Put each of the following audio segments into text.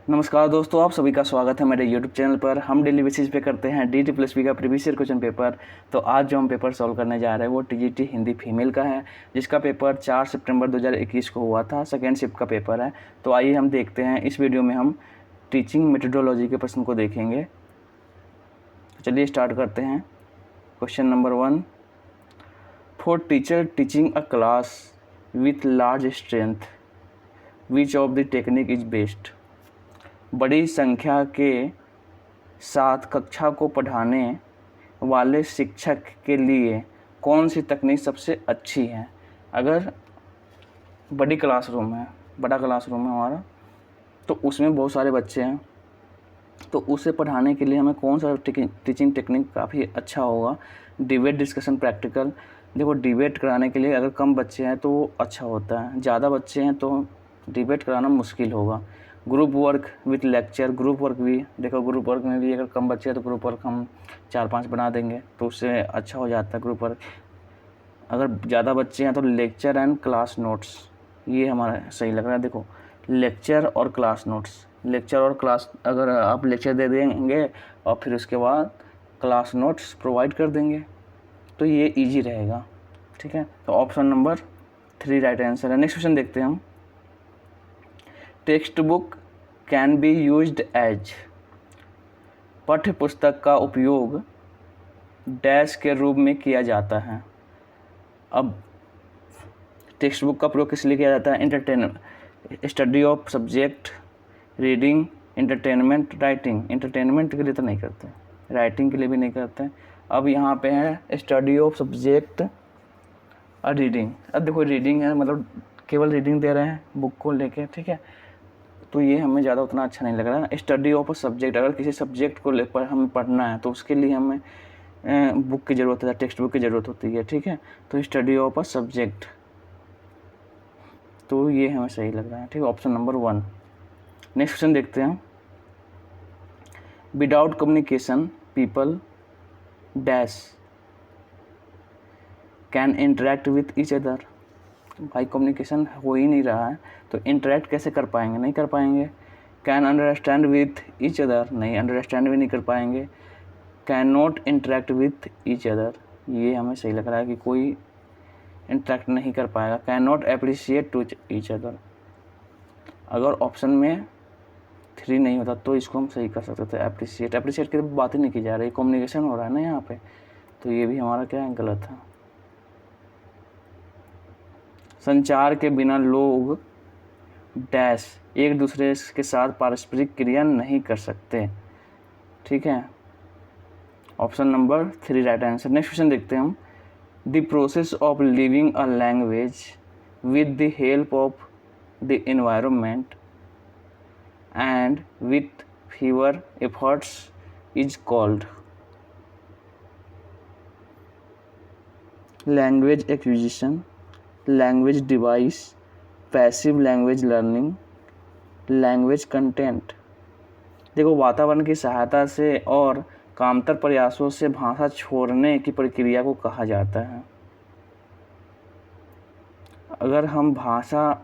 नमस्कार दोस्तों, आप सभी का स्वागत है मेरे YouTube चैनल पर। हम डेली बेसिस पे करते हैं DT+P का प्रीवियस ईयर क्वेश्चन पेपर। तो आज जो हम पेपर सॉल्व करने जा रहे हैं वो TGT हिंदी फीमेल का है, जिसका पेपर 4 सितंबर 2021 को हुआ था। सेकेंड शिफ्ट का पेपर है। तो आइए हम देखते हैं। इस वीडियो में हम टीचिंग मेथडोलॉजी के प्रश्न को देखेंगे। तो चलिए स्टार्ट करते हैं। Question number 1, for teacher teaching a class with large strength which of the technique is best. बड़ी संख्या के साथ कक्षा को पढ़ाने वाले शिक्षक के लिए कौन सी तकनीक सबसे अच्छी है। अगर बड़ा क्लासरूम है हमारा, तो उसमें बहुत सारे बच्चे हैं, तो उसे पढ़ाने के लिए हमें कौन सा टीचिंग टेक्निक काफ़ी अच्छा होगा। Debate, discussion, practical. देखो, डिबेट कराने के लिए अगर कम बच्चे हैं तो वो अच्छा होता है, ज़्यादा बच्चे हैं तो डिबेट कराना मुश्किल होगा। Group work with lecture, group work भी देखो, ग्रुप वर्क में भी अगर कम बच्चे हैं तो ग्रुप वर्क हम 4-5 बना देंगे तो उससे अच्छा हो जाता है ग्रुप वर्क। अगर ज़्यादा बच्चे हैं तो लेक्चर एंड क्लास नोट्स, ये हमारा सही लग रहा है। देखो, लेक्चर और क्लास नोट्स, लेक्चर और क्लास, अगर आप लेक्चर दे देंगे और फिर उसके बाद क्लास नोट्स प्रोवाइड कर देंगे तो ये इजी रहेगा। ठीक है, तो ऑप्शन नंबर 3 राइट आंसर है। नेक्स्ट क्वेश्चन देखते हैं हम। Textbook can be used as, पाठ्य पुस्तक का उपयोग डैश के रूप में किया जाता है। अब टेक्स्ट बुक का प्रयोग किस लिए किया जाता है? Entertainment, study of subject, reading, entertainment, writing. Entertainment के लिए तो नहीं करते, राइटिंग के लिए भी नहीं करते। अब यहाँ पे है स्टडी ऑफ सब्जेक्ट और रीडिंग। अब देखो, रीडिंग है मतलब केवल रीडिंग दे रहे हैं बुक को लेके, ठीक है, तो ये हमें ज़्यादा उतना अच्छा नहीं लग रहा है। स्टडी ऑफ सब्जेक्ट, अगर किसी सब्जेक्ट को लेकर हमें पढ़ना है तो उसके लिए हमें बुक की ज़रूरत है, टेक्स्ट बुक की ज़रूरत होती है। ठीक है, तो स्टडी ऑफ अ सब्जेक्ट, तो ये हमें सही लग रहा है। ठीक है, ऑप्शन नंबर 1। नेक्स्ट क्वेश्चन देखते हैं। Without communication people dash can interact with each other. भाई, कम्युनिकेशन हो ही नहीं रहा है तो इंटरेक्ट कैसे कर पाएंगे? नहीं कर पाएंगे। Can understand with each other, नहीं, अंडरस्टैंड भी नहीं कर पाएंगे। Can not interact with each other, ये हमें सही लग रहा है कि कोई इंटरेक्ट नहीं कर पाएगा। Can not appreciate to each other, अगर ऑप्शन में 3 नहीं होता तो इसको हम सही कर सकते थे। अप्रिशिएट की तो बात ही नहीं की जा रही, कम्युनिकेशन हो रहा है ना यहाँ पे, तो ये भी हमारा क्या है, गलत है। संचार के बिना लोग डैश एक दूसरे के साथ पारस्परिक क्रिया नहीं कर सकते। ठीक है, option number 3 right answer. Next question देखते हैं हम। The process of living a language with the help of the environment and with fever efforts is called. Language acquisition, language device, passive language learning, language content. देखो, वातावरण की सहायता से और कामतर प्रयासों से भाषा छोड़ने की प्रक्रिया को कहा जाता है। अगर हम भाषा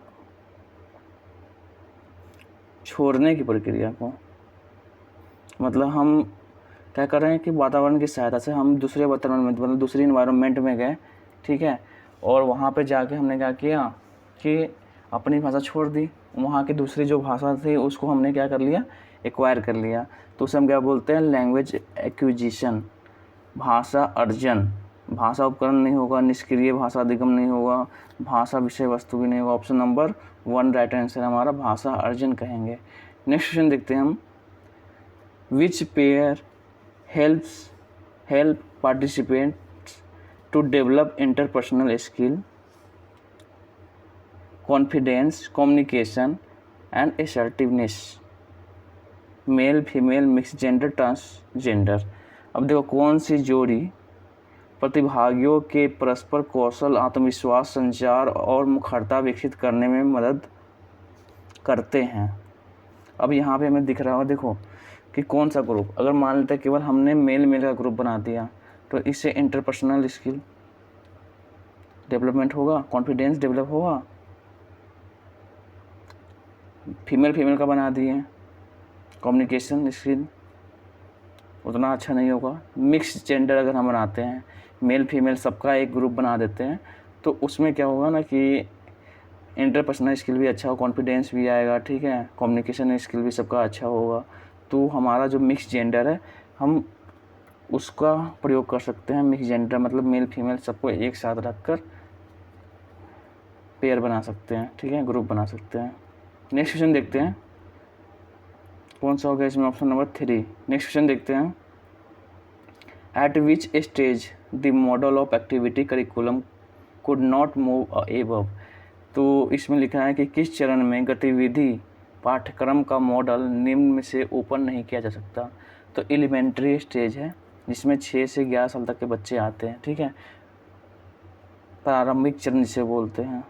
छोड़ने की प्रक्रिया को, मतलब हम क्या कर रहे हैं कि वातावरण की सहायता से हम दूसरे वातावरण में, मतलब दूसरी इन्वायरमेंट में गए, ठीक है, और वहाँ पे जाके हमने क्या किया कि अपनी भाषा छोड़ दी, वहाँ की दूसरी जो भाषा थी उसको हमने क्या कर लिया, एक्वायर कर लिया। तो उसे हम क्या बोलते हैं? लैंग्वेज एक्विजिशन, भाषा अर्जन। भाषा उपकरण नहीं होगा, निष्क्रिय भाषा अधिगम नहीं होगा, भाषा विषय वस्तु भी नहीं होगा। ऑप्शन नंबर 1 राइट आंसर हमारा भाषा अर्जन कहेंगे। नेक्स्ट क्वेश्चन देखते हैं हम। Which pair help participants to develop interpersonal skill, confidence, communication and assertiveness, male, female, mix gender, transgender. अब देखो, कौन सी जोड़ी प्रतिभागियों के परस्पर कौशल, आत्मविश्वास, संचार और मुखरता विकसित करने में मदद करते हैं। अब यहाँ पे हमें दिख रहा है, देखो कि कौन सा ग्रुप, अगर मान लेते हैं केवल हमने मेल का ग्रुप बना दिया तो इससे इंटरपर्सनल स्किल डेवलपमेंट होगा, कॉन्फिडेंस डेवलप होगा। फीमेल का बना दिए कम्युनिकेशन स्किल उतना अच्छा नहीं होगा। मिक्स जेंडर अगर हम बनाते हैं, मेल फीमेल सबका एक ग्रुप बना देते हैं, तो उसमें क्या होगा ना कि इंटरपर्सनल स्किल भी अच्छा हो, कॉन्फिडेंस भी आएगा, ठीक है, कम्युनिकेशन स्किल भी सबका अच्छा होगा। तो हमारा जो मिक्स जेंडर है हम उसका प्रयोग कर सकते हैं। मिक्स जेंडर मतलब मेल फीमेल सबको एक साथ रखकर पेयर बना सकते हैं, ठीक है, ग्रुप बना सकते हैं। नेक्स्ट क्वेश्चन देखते हैं कौन सा हो गया इसमें, ऑप्शन नंबर 3। नेक्स्ट क्वेश्चन देखते हैं, eight which stage the model of activity curriculum could not move above. तो इसमें लिखा है कि किस चरण में गतिविधि पाठ्यक्रम का मॉडल निम्न में से ऊपर नहीं किया जा सकता। तो एलिमेंट्री स्टेज है जिसमें 6 से 11 साल तक के बच्चे आते हैं, ठीक है, प्रारंभिक चरण जिसे बोलते हैं।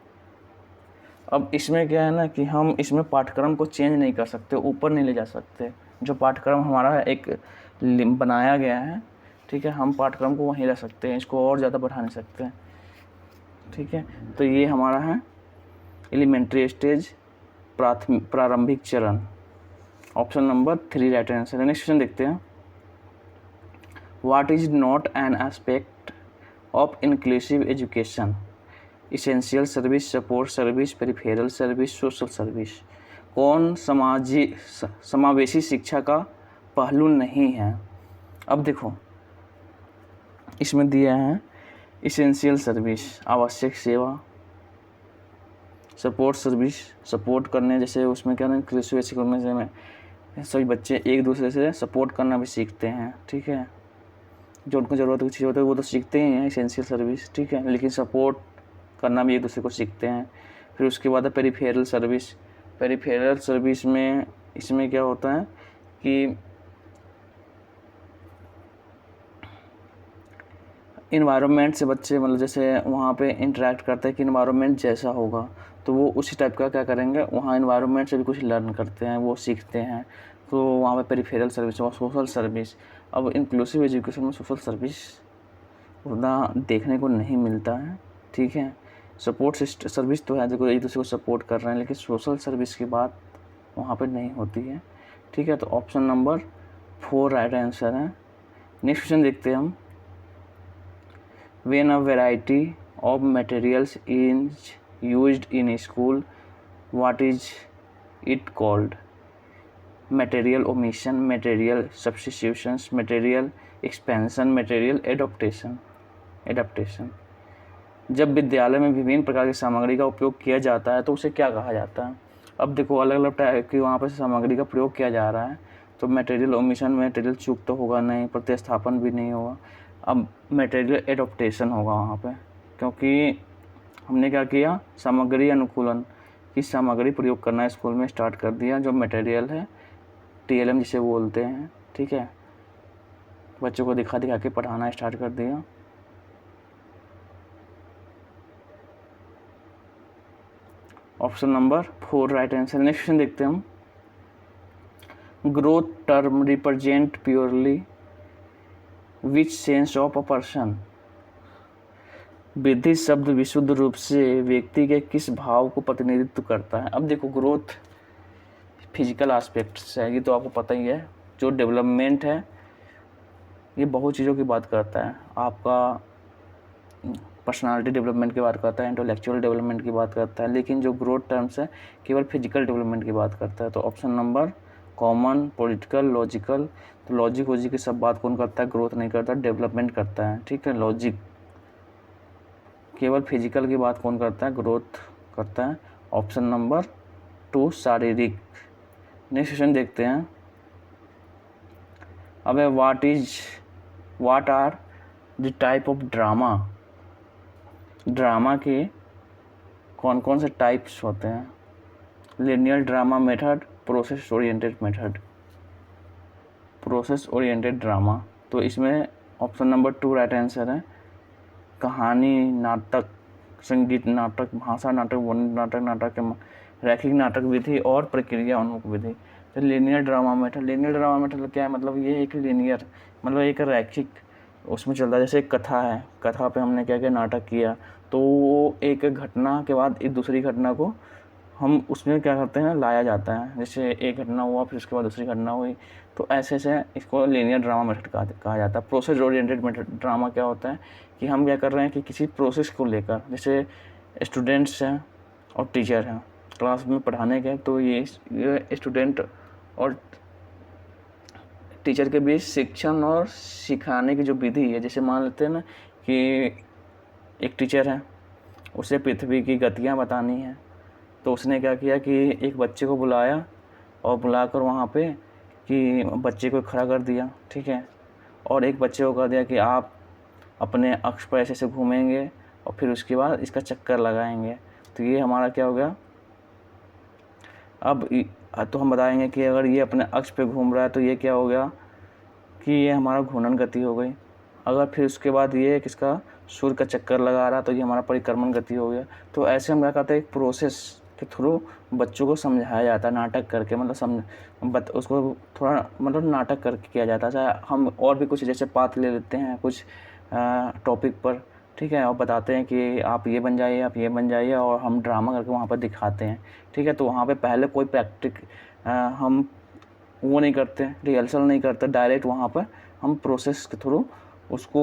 अब इसमें क्या है ना कि हम इसमें पाठ्यक्रम को चेंज नहीं कर सकते, ऊपर नहीं ले जा सकते। जो पाठ्यक्रम हमारा एक बनाया गया है, ठीक है, हम पाठ्यक्रम को वहीं रख सकते हैं, इसको और ज़्यादा बढ़ा नहीं सकते हैं, ठीक है। तो ये हमारा है एलिमेंट्री स्टेज, प्रारंभिक चरण। ऑप्शन नंबर 3 राइट आंसर है। नेक्स्ट क्वेश्चन देखते हैं, what is not an aspect of inclusive education, essential service, support service, peripheral service, social service. कौन समावेशी शिक्षा का पहलू नहीं है। अब देखो इसमें दिया है इसेंशियल सर्विस आवश्यक सेवा, सपोर्ट सर्विस सपोर्ट करने, जैसे उसमें क्या ना इंक्लूसिव एजुकेशन में सभी बच्चे एक दूसरे से सपोर्ट करना भी सीखते हैं, ठीक है, जो उनको ज़रूरत की चीज़ होती है वो तो सीखते ही हैं इसेंशियल सर्विस, ठीक है, लेकिन सपोर्ट करना भी एक दूसरे को सीखते हैं। फिर उसके बाद है पेरिफेरल सर्विस। पेरिफेरल सर्विस में इसमें क्या होता है कि इन्वायरमेंट से बच्चे मतलब जैसे वहाँ पे इंटरेक्ट करते हैं कि इन्वायरमेंट जैसा होगा तो वो उसी टाइप का क्या करेंगे, वहाँ इन्वायरमेंट से भी कुछ लर्न करते हैं, वो सीखते हैं, तो वहाँ पे पेरिफेरल सर्विस और सोशल सर्विस। अब इंक्लूसिव एजुकेशन में सोशल सर्विस उतना देखने को नहीं मिलता है, ठीक है। सपोर्ट सर्विस तो है, देखो एक दूसरे को सपोर्ट कर रहे हैं, लेकिन सोशल सर्विस की बात वहाँ पर नहीं होती है, ठीक है। तो ऑप्शन नंबर 4 राइट आंसर है। नेक्स्ट क्वेश्चन देखते हैं हम, when a variety of materials is used in school what is it called, material omission, material substitutions, material expansion, material adaptation. जब विद्यालय में विभिन्न प्रकार की सामग्री का उपयोग किया जाता है तो उसे क्या कहा जाता है। अब देखो अलग अलग टाइप की वहाँ पर सामग्री का प्रयोग किया जा रहा है, तो मटेरियल ओमिशन में मटेरियल चूक तो होगा नहीं, प्रतिस्थापन भी नहीं होगा। अब मटेरियल एडॉप्टेशन होगा वहाँ पे, क्योंकि हमने क्या किया, सामग्री अनुकूलन की सामग्री प्रयोग करना स्कूल में स्टार्ट कर दिया, जो मटेरियल है TLM जिसे बोलते हैं, ठीक है, बच्चों को दिखा दिखा के पढ़ाना स्टार्ट कर दिया। Option number 4 right answer. Next question देखते हैं हम, growth term represent purely which sense of a person. वृद्धि शब्द विशुद्ध रूप से व्यक्ति के किस भाव को प्रतिनिधित्व करता है। अब देखो ग्रोथ फिजिकल एस्पेक्ट से है, ये तो आपको पता ही है। जो डेवलपमेंट है ये बहुत चीज़ों की बात करता है, आपका पर्सनालिटी डेवलपमेंट की बात करता है, इंटेलेक्चुअल डेवलपमेंट की बात करता है, लेकिन जो ग्रोथ टर्म्स है केवल फिजिकल डेवलपमेंट की बात करता है। तो option number common, political, logical. तो लॉजिक वॉजिक की सब बात कौन करता है, ग्रोथ नहीं करता, डेवलपमेंट करता है, ठीक है, लॉजिक। केवल फिजिकल की बात कौन करता है, ग्रोथ करता है। ऑप्शन नंबर 2 शारीरिक। नेक्स्ट क्वेश्चन देखते हैं, अब what are the type of drama. Drama के कौन कौन से टाइप्स होते हैं, linear drama method, process oriented method, process oriented drama. तो इसमें ऑप्शन नंबर 2 राइट आंसर है। कहानी, नाटक, संगीत नाटक, भाषा नाटक, वर्णन नाटक, रैखिक नाटक विधि और प्रक्रिया उन्मुख विधि। तो लिनियर ड्रामा मेथड क्या है, मतलब ये एक लिनियर मतलब एक रैखिक उसमें चलता है। जैसे एक कथा है, कथा पे हमने क्या किया, नाटक किया, तो वो एक घटना के बाद एक दूसरी घटना को हम उसमें क्या करते हैं, लाया जाता है। जैसे एक घटना हुआ, फिर उसके बाद दूसरी घटना हुई, तो ऐसे ऐसे इसको लीनियर ड्रामा मेथड कहा जाता है। प्रोसेस ओरिएंटेड मेथड ड्रामा क्या होता है कि हम क्या कर रहे हैं कि किसी प्रोसेस को लेकर, जैसे स्टूडेंट्स हैं और टीचर हैं क्लास में पढ़ाने के, तो ये स्टूडेंट और टीचर के बीच शिक्षण और सिखाने की जो विधि है, जैसे मान लेते हैं ना कि एक टीचर है, उसे पृथ्वी की गतियाँ बतानी है, तो उसने क्या किया कि एक बच्चे को बुलाया और बुलाकर वहाँ पे कि बच्चे को खड़ा कर दिया, ठीक है, और एक बच्चे को कह दिया कि आप अपने अक्ष पर ऐसे घूमेंगे और फिर उसके बाद इसका चक्कर लगाएंगे। तो ये हमारा क्या हो गया, अब तो हम बताएंगे कि अगर ये अपने अक्ष पे घूम रहा है तो ये क्या हो गया कि ये हमारा घूर्णन गति हो गई। अगर फिर उसके बाद ये किसका सूर्य का चक्कर लगा रहा तो ये हमारा परिक्रमण गति हो गया। तो ऐसे हम क्या कहते हैं, एक प्रोसेस के थ्रू बच्चों को समझाया जाता है, नाटक करके, मतलब उसको थोड़ा मतलब नाटक करके किया जाता है। चाहे हम और भी कुछ जैसे पाठ ले लेते हैं कुछ टॉपिक पर, ठीक है, और बताते हैं कि आप ये बन जाइए, आप ये बन जाइए, और हम ड्रामा करके वहाँ पर दिखाते हैं, ठीक है। तो वहाँ पे पहले कोई हम वो नहीं करते, रिहर्सल नहीं करते, डायरेक्ट वहाँ पर हम प्रोसेस के थ्रू उसको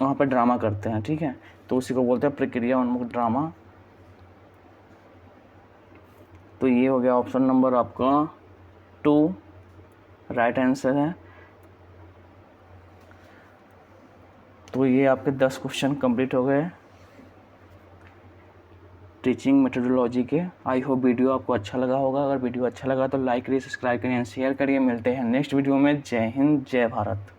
वहाँ पर ड्रामा करते हैं, ठीक है। तो उसी को बोलते हैं प्रक्रिया उन्मुख ड्रामा। तो ये हो गया ऑप्शन नंबर आपका 2 राइट आंसर है। तो ये आपके 10 क्वेश्चन कंप्लीट हो गए टीचिंग मेथोडोलॉजी के। आई होप वीडियो आपको अच्छा लगा होगा। अगर वीडियो अच्छा लगा तो लाइक करिए, सब्सक्राइब करिए, शेयर करिए। मिलते हैं नेक्स्ट वीडियो में। जय हिंद, जय भारत।